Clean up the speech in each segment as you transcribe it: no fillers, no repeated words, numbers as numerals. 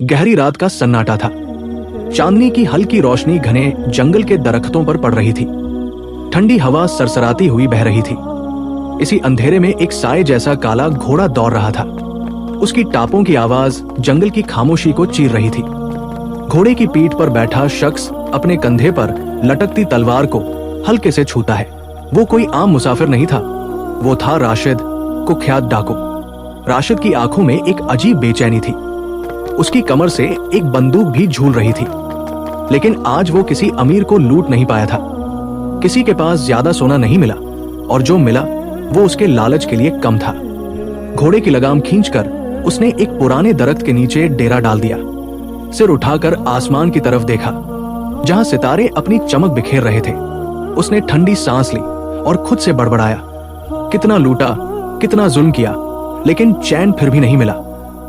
गहरी रात का सन्नाटा था। चांदनी की हल्की रोशनी घने जंगल के दरख्तों पर पड़ रही थी। ठंडी हवा सरसराती हुई बह रही थी। इसी अंधेरे में एक साए जैसा काला घोड़ा दौड़ रहा था। उसकी टापों की आवाज जंगल की खामोशी को चीर रही थी। घोड़े की पीठ पर बैठा शख्स अपने कंधे पर लटकती तलवार को हल्के से छूता है। वो कोई आम मुसाफिर नहीं था, वो था राशिद, कुख्यात डाकू। राशिद की आंखों में एक अजीब बेचैनी थी। उसकी कमर से एक बंदूक भी झूल रही थी। लेकिन आज वो किसी अमीर को लूट नहीं पाया था। किसी के पास ज्यादा सोना नहीं मिला, और जो मिला वो उसके लालच के लिए कम था। घोड़े की लगाम खींचकर उसने एक पुराने दरख्त के नीचे डेरा डाल दिया। सिर उठाकर आसमान की तरफ देखा, जहां सितारे अपनी चमक बिखेर रहे थे। उसने ठंडी सांस ली और खुद से बड़बड़ाया, कितना लूटा, कितना जुल्म किया, लेकिन चैन फिर भी नहीं मिला।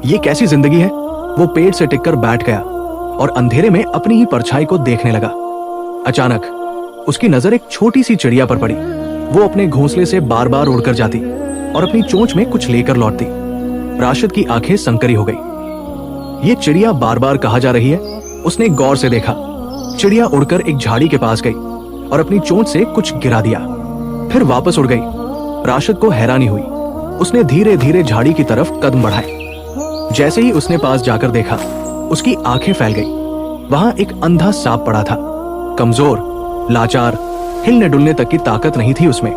ये कैसी जिंदगी है? वो पेड़ से टिककर बैठ गया और अंधेरे में अपनी ही परछाई को देखने लगा। अचानक उसकी नजर एक छोटी सी चिड़िया पर पड़ी। वो अपने घोंसले से बार बार उड़कर जाती और अपनी चोंच में कुछ लेकर लौटती। राशिद की आंखें संकरी हो गई। ये चिड़िया बार बार कहाँ जा रही है? उसने गौर से देखा। चिड़िया उड़कर एक झाड़ी के पास गई और अपनी चोंच से कुछ गिरा दिया, फिर वापस उड़ गई। राशिद को हैरानी हुई। उसने धीरे धीरे झाड़ी की तरफ कदम बढ़ाए। जैसे ही उसने पास जाकर देखा, उसकी आंखें फैल गई। वहां एक अंधा सांप पड़ा था, कमजोर, लाचार, हिलने डुलने तक की ताकत नहीं थी उसमें।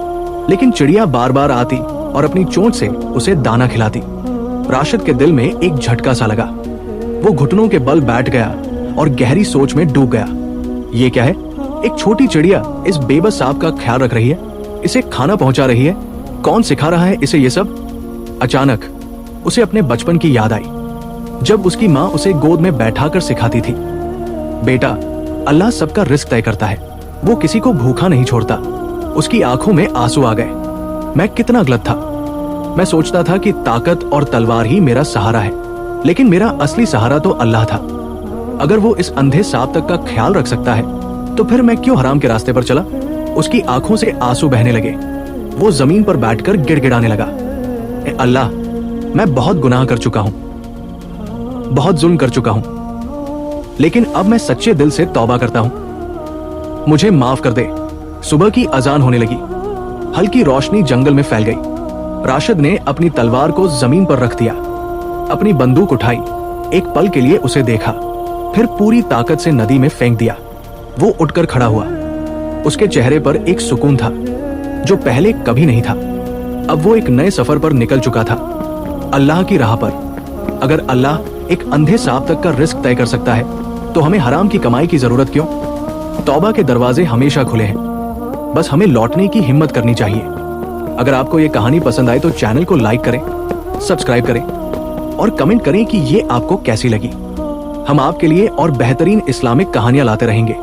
लेकिन चिड़िया बार बार आती और अपनी चोंच से उसे दाना खिलाती। राशिद के दिल में एक झटका सा लगा। वो घुटनों के बल बैठ गया और गहरी सोच में डूब गया। ये क्या है? एक छोटी चिड़िया इस बेबस सांप का ख्याल रख रही है, इसे खाना पहुंचा रही है। कौन सिखा रहा है इसे ये सब? अचानक उसे अपने बचपन की याद आई, जब उसकी माँ उसे गोद में बैठाकर सिखाती थी, बेटा, अल्लाह सबका रिस्क तय करता है, वो किसी को भूखा नहीं छोड़ता। उसकी आंखों में आंसू आ गए। मैं कितना गलत था। मैं सोचता था कि ताकत और तलवार ही मेरा सहारा है, लेकिन मेरा असली सहारा तो अल्लाह था। अगर वो इस अंधे सांप तक का ख्याल रख सकता है, तो फिर मैं क्यों हराम के रास्ते पर चला? उसकी आंखों से आंसू बहने लगे। वो जमीन पर बैठकर गिड़गिड़ाने लगा, ए अल्लाह, मैं बहुत गुनाह कर चुका हूं, बहुत जुल्म कर चुका हूं, लेकिन अब मैं सच्चे दिल से तौबा करता हूं, मुझे माफ कर दे। सुबह की अजान होने लगी। हल्की रोशनी जंगल में फैल गई। राशिद ने अपनी तलवार को जमीन पर रख दिया, अपनी बंदूक उठाई, एक पल के लिए उसे देखा, फिर पूरी ताकत से नदी में फेंक दिया। वो उठकर खड़ा हुआ। उसके चेहरे पर एक सुकून था जो पहले कभी नहीं था। अब वो एक नए सफर पर निकल चुका था, अल्लाह की राह पर। अगर अल्लाह एक अंधे सांप तक का रिस्क तय कर सकता है, तो हमें हराम की कमाई की जरूरत क्यों? तौबा के दरवाजे हमेशा खुले हैं, बस हमें लौटने की हिम्मत करनी चाहिए। अगर आपको ये कहानी पसंद आए तो चैनल को लाइक करें, सब्सक्राइब करें और कमेंट करें कि ये आपको कैसी लगी। हम आपके लिए और बेहतरीन इस्लामिक कहानियां लाते रहेंगे।